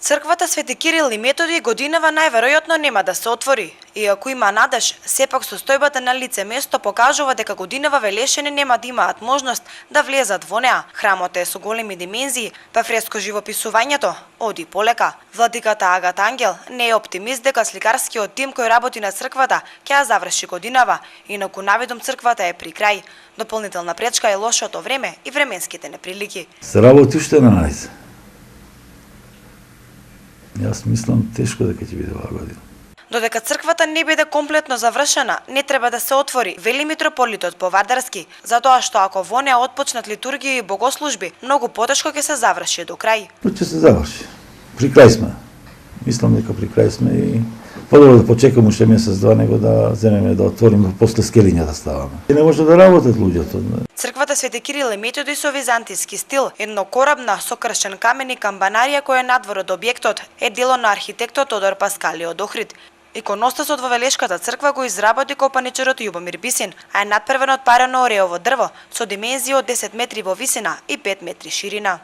Црквата Свети Кирил и Методи годинава најверојатно нема да се отвори. Иако има надеж, сепак состојбата на лице место покажува дека годинава велешени нема да имаат можност да влезат во неа. Храмот е со големи димензии, па фреско живописувањето оди полека. Владиката Агата Ангел не е оптимист дека сликарскиот тим кој работи на црквата ќе ја заврши годинава, инаку навидум црквата е при крај. Дополнителна пречка е лошото време и временските неприлики. Се работи уште на најзе. Јас мислам тешко дека ќе биде оваа година. Додека црквата не биде комплетно завршена, не треба да се отвори, вели митрополитот Повардарски, затоа што ако во неа отпочнат литургија и богослужби, многу потешко ќе се заврши до крај. Ќе се заврши. При крај сме. Мислам дека при крај сме и подобро да почекам уште месец-два него да земеме да отвориме после скелиња да ставаме. И не може да работат луѓето. Црквата Свети Кирил и Методи со византиски стил, еднокорабна со кршен камен и камбанарија која е надвор од објектот, е дело на архитектот Тодор Паскалио Охрид. Иконостасот во Велешката црква го изработи копаничарот Љубомир Бисин, а е надпревен од парено ореово дрво со димензија од 10 метри во висина и 5 метри ширина.